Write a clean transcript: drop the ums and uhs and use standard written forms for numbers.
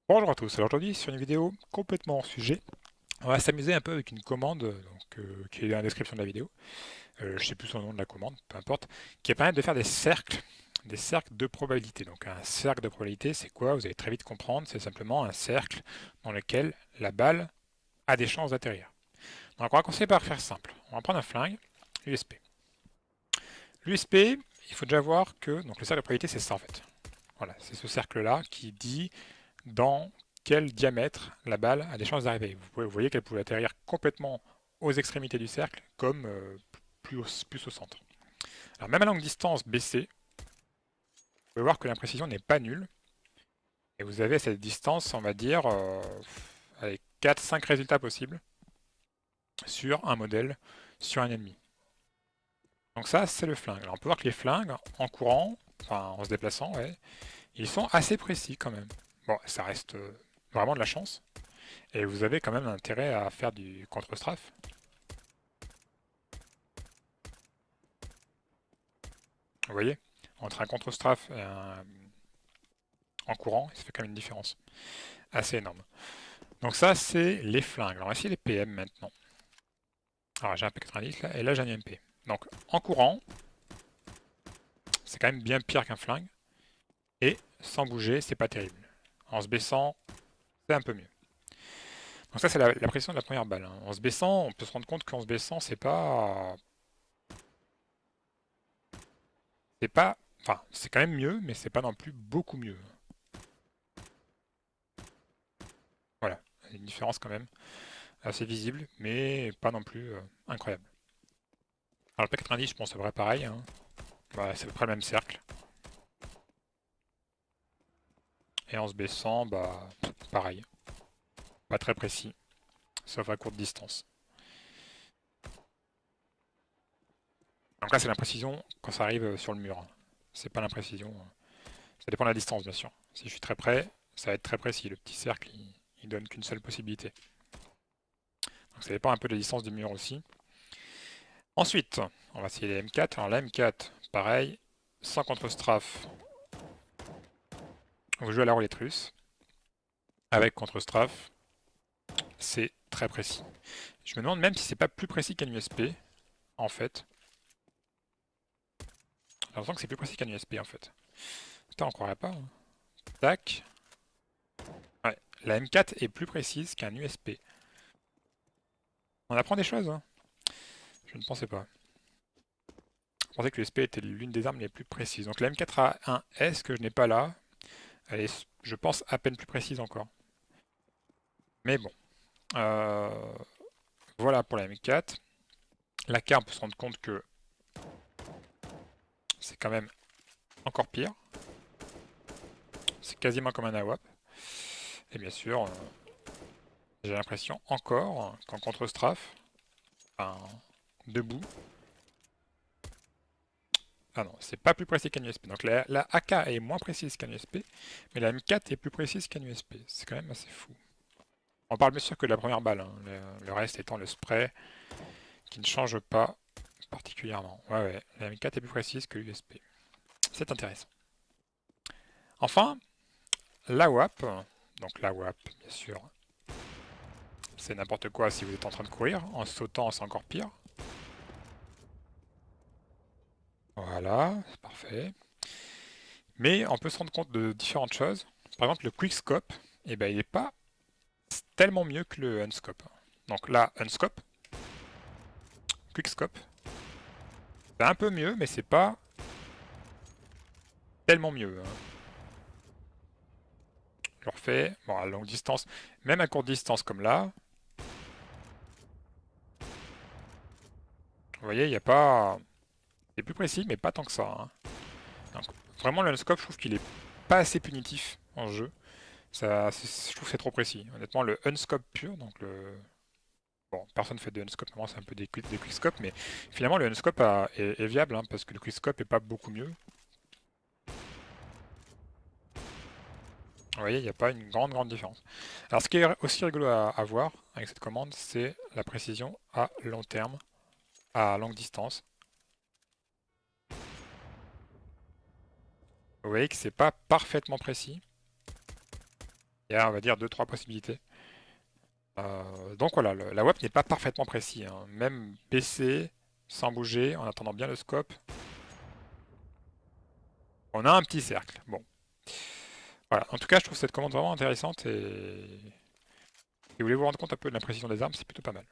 Bonjour à tous, alors aujourd'hui sur une vidéo complètement hors sujet, on va s'amuser un peu avec une commande qui est dans la description de la vidéo, je sais plus son nom de la commande, peu importe, qui va permettre de faire des cercles de probabilité. Donc un cercle de probabilité c'est quoi? Vous allez très vite comprendre, c'est simplement un cercle dans lequel la balle a des chances d'atterrir. Donc on va commencer par faire simple, on va prendre un flingue, USP. L'USP, il faut déjà voir que donc le cercle de probabilité c'est ça en fait. Voilà, c'est ce cercle là qui dit dans quel diamètre la balle a des chances d'arriver. Vous voyez qu'elle pouvait atterrir complètement aux extrémités du cercle, comme plus au centre. Alors même à longue distance baissée, vous pouvez voir que l'imprécision n'est pas nulle, et vous avez à cette distance, on va dire, 4-5 résultats possibles sur un modèle, sur un ennemi. Donc ça, c'est le flingue. Alors on peut voir que les flingues, en courant, enfin en se déplaçant, ouais, ils sont assez précis quand même. Bon, ça reste vraiment de la chance, et vous avez quand même intérêt à faire du contre-strafe. Vous voyez, entre un contre-strafe et un en courant, ça fait quand même une différence assez énorme. Donc ça, c'est les flingues. Alors on va essayer les PM maintenant. Alors j'ai un P90 là, et là j'ai un UMP. Donc en courant, c'est quand même bien pire qu'un flingue. Et sans bouger, c'est pas terrible. En se baissant, c'est un peu mieux. Donc ça, c'est la pression de la première balle, hein. En se baissant, on peut se rendre compte qu'en se baissant, c'est pas... C'est pas... Enfin, c'est quand même mieux, mais c'est pas non plus beaucoup mieux. Voilà, il y a une différence quand même assez visible, mais pas non plus incroyable. Alors le P90, je pense, c'est vrai pareil, hein. Bah, c'est à peu près le même cercle. Et en se baissant, bah, pareil. Pas très précis, sauf à courte distance. Donc là, c'est l'imprécision quand ça arrive sur le mur. C'est pas l'imprécision. Ça dépend de la distance, bien sûr. Si je suis très près, ça va être très précis. Le petit cercle, il donne qu'une seule possibilité. Donc ça dépend un peu de la distance du mur aussi. Ensuite, on va essayer les M4. Alors la M4, pareil, sans contre-strafe, vous jouez à la roulette russe. Avec contre-strafe, c'est très précis. Je me demande même si c'est pas plus précis qu'un USP, en fait. J'ai l'impression que c'est plus précis qu'un USP, en fait. Putain, on croirait pas, hein. Tac. Ouais, la M4 est plus précise qu'un USP. On apprend des choses, hein. Je ne pensais pas. Je pensais que l'USP était l'une des armes les plus précises. Donc la M4 a un S que je n'ai pas là. Elle est, je pense, à peine plus précise encore. Mais bon. Euh, voilà pour la M4. La carte, on peut se rendre compte que c'est quand même encore pire. C'est quasiment comme un AWP. Et bien sûr, j'ai l'impression encore qu'en contre-strafe, enfin, debout, ah non, c'est pas plus précis qu'un USP. Donc la AK est moins précise qu'un USP, mais la M4 est plus précise qu'un USP. C'est quand même assez fou. On parle bien sûr que de la première balle, hein. Le reste étant le spray qui ne change pas particulièrement. Ouais, ouais, la M4 est plus précise que l'USP. C'est intéressant. Enfin, la WAP. Donc la WAP, bien sûr, c'est n'importe quoi si vous êtes en train de courir. En sautant, c'est encore pire. Voilà, c'est parfait. Mais on peut se rendre compte de différentes choses. Par exemple, le quickscope, eh ben, il n'est pas tellement mieux que le unscope. Donc là, unscope, quickscope, c'est un peu mieux, mais c'est pas tellement mieux, hein. Je le refais, bon, à longue distance, même à courte distance comme là, vous voyez, il n'y a pas... C'est plus précis, mais pas tant que ça, hein. Donc, vraiment, le unscope, je trouve qu'il est pas assez punitif en jeu. Ça, je trouve que c'est trop précis. Honnêtement, le unscope pur, donc le... Bon, personne fait de unscope, normalement c'est un peu des quickscopes, mais finalement le unscope est viable, hein, parce que le quickscope est pas beaucoup mieux. Vous voyez, il n'y a pas une grande différence. Alors ce qui est aussi rigolo à voir avec cette commande, c'est la précision à long terme, à longue distance. Vous voyez que c'est pas parfaitement précis. Il y a, on va dire, 2-3 possibilités. Donc voilà, la WAP n'est pas parfaitement précis, hein. Même baissé, sans bouger, en attendant bien le scope, on a un petit cercle. Bon, voilà. En tout cas, je trouve cette commande vraiment intéressante et si vous voulez vous rendre compte un peu de l'imprécision des armes, c'est plutôt pas mal.